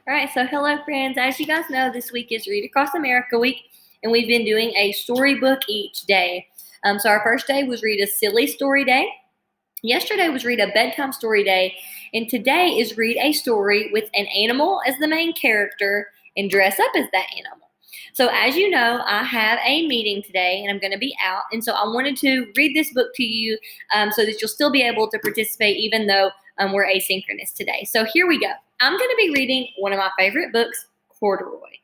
All right, so hello, friends. As you guys know, this week is Read Across America Week, and we've been doing a storybook each day. So our first day was Read a Silly Story Day. Yesterday was Read a Bedtime Story Day, and today is Read a story with an animal as the main character and dress up as that animal. So as you know, I have a meeting today, and I'm going to be out, and so I wanted to read this book to you so that you'll still be able to participate even though we're asynchronous today. So here we go. I'm going to be reading one of my favorite books, Corduroy.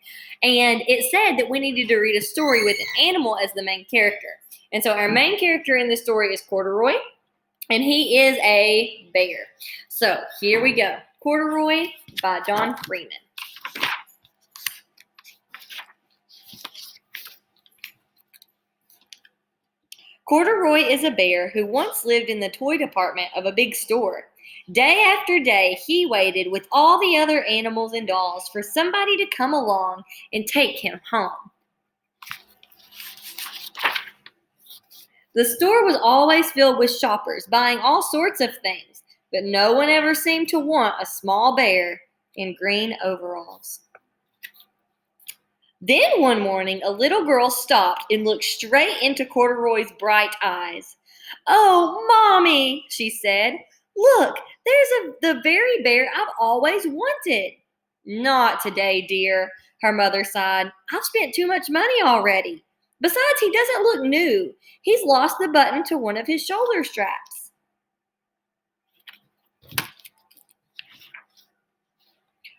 And it said that we needed to read a story with an animal as the main character. And so our main character in this story is Corduroy, and he is a bear. So here we go. Corduroy by John Freeman. Corduroy is a bear who once lived in the toy department of a big store. Day after day, he waited with all the other animals and dolls for somebody to come along and take him home. The store was always filled with shoppers buying all sorts of things, but no one ever seemed to want a small bear in green overalls. Then one morning, a little girl stopped and looked straight into Corduroy's bright eyes. "Oh, Mommy," she said, "look, there's the very bear I've always wanted." "Not today, dear," her mother sighed. "I've spent too much money already. Besides, he doesn't look new. He's lost the button to one of his shoulder straps."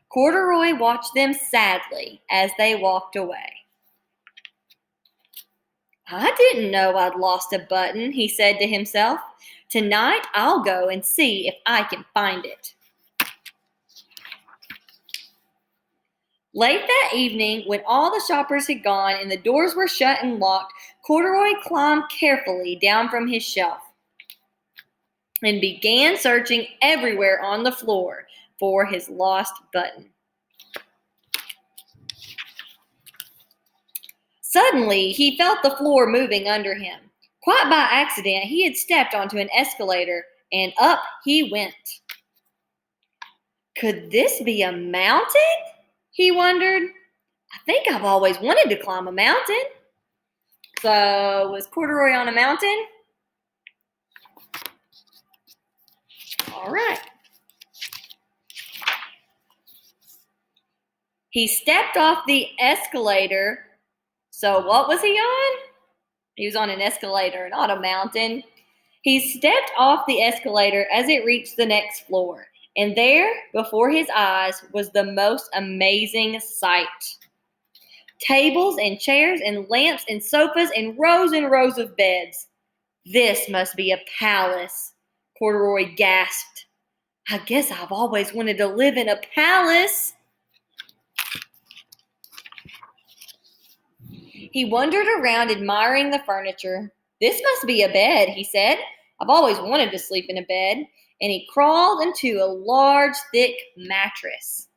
Corduroy watched them sadly as they walked away. "I didn't know I'd lost a button," he said to himself. "Tonight I'll go and see if I can find it." Late that evening, when all the shoppers had gone and the doors were shut and locked, Corduroy climbed carefully down from his shelf and began searching everywhere on the floor for his lost button. Suddenly, he felt the floor moving under him. Quite by accident, he had stepped onto an escalator, and up he went. Could this be a mountain? He wondered. I think I've always wanted to climb a mountain. So, was Corduroy on a mountain? All right. He stepped off the escalator. So, what was he on? He was on an escalator, not a mountain. He stepped off the escalator as it reached the next floor, and there, before his eyes, was the most amazing sight. Tables and chairs and lamps and sofas and rows of beds. "This must be a palace," Corduroy gasped. "I guess I've always wanted to live in a palace." He wandered around admiring the furniture. "This must be a bed," he said. "I've always wanted to sleep in a bed." And he crawled into a large, thick mattress.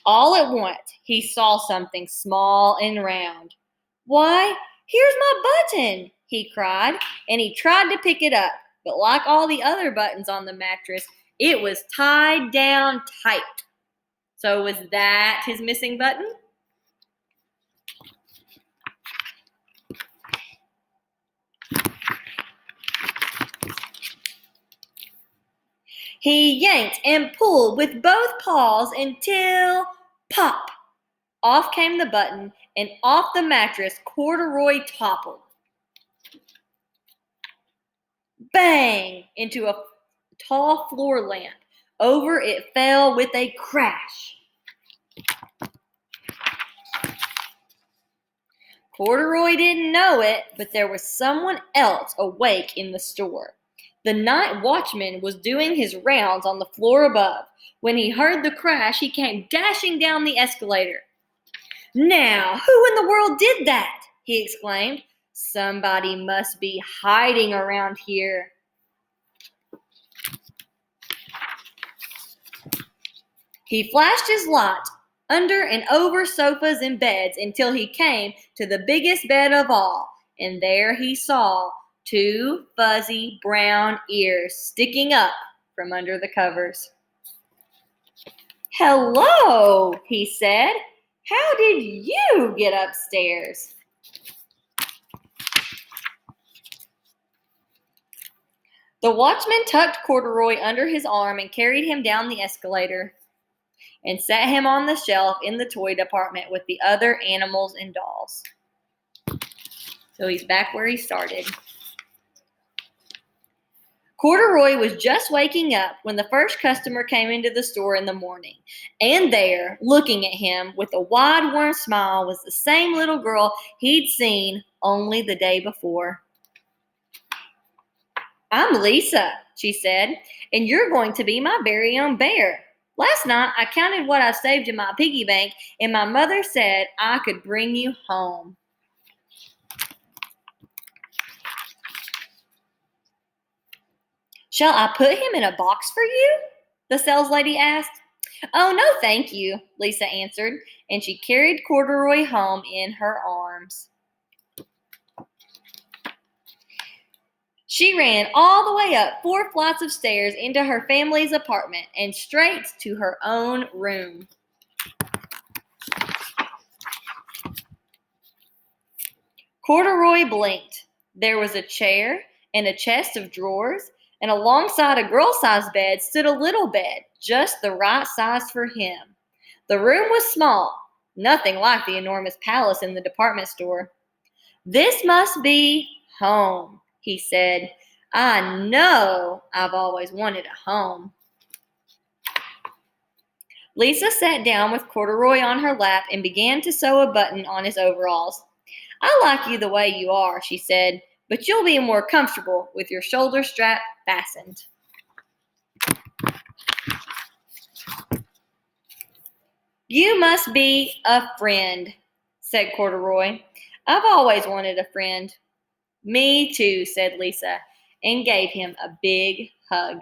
All at once, he saw something small and round. "Why, here's my button," he cried, and he tried to pick it up. But like all the other buttons on the mattress, it was tied down tight. So was that his missing button? He yanked and pulled with both paws until, pop! Off came the button, and off the mattress Corduroy toppled. Bang! Into a tall floor lamp. Over it fell with a crash. Corduroy didn't know it, but there was someone else awake in the store. The night watchman was doing his rounds on the floor above. When he heard the crash, he came dashing down the escalator. "Now, who in the world did that?" he exclaimed. "Somebody must be hiding around here." He flashed his light under and over sofas and beds until he came to the biggest bed of all, and there he saw 2 fuzzy brown ears sticking up from under the covers. "Hello," he said. "How did you get upstairs?" The watchman tucked Corduroy under his arm and carried him down the escalator and set him on the shelf in the toy department with the other animals and dolls. So he's back where he started. Corduroy was just waking up when the first customer came into the store in the morning. And there, looking at him with a wide, warm smile, was the same little girl he'd seen only the day before. "I'm Lisa," she said, "and you're going to be my very own bear. Last night, I counted what I saved in my piggy bank, and my mother said I could bring you home." "Shall I put him in a box for you?" the saleslady asked. "Oh, no, thank you," Lisa answered, and she carried Corduroy home in her arms. She ran all the way up 4 flights of stairs into her family's apartment and straight to her own room. Corduroy blinked. There was a chair and a chest of drawers, and alongside a girl-sized bed stood a little bed, just the right size for him. The room was small, nothing like the enormous palace in the department store. "This must be home," he said. "I know I've always wanted a home." Lisa sat down with Corduroy on her lap and began to sew a button on his overalls. "I like you the way you are," she said, "but you'll be more comfortable with your shoulder strap fastened." "You must be a friend," said Corduroy. "I've always wanted a friend." "Me too," said Lisa, and gave him a big hug.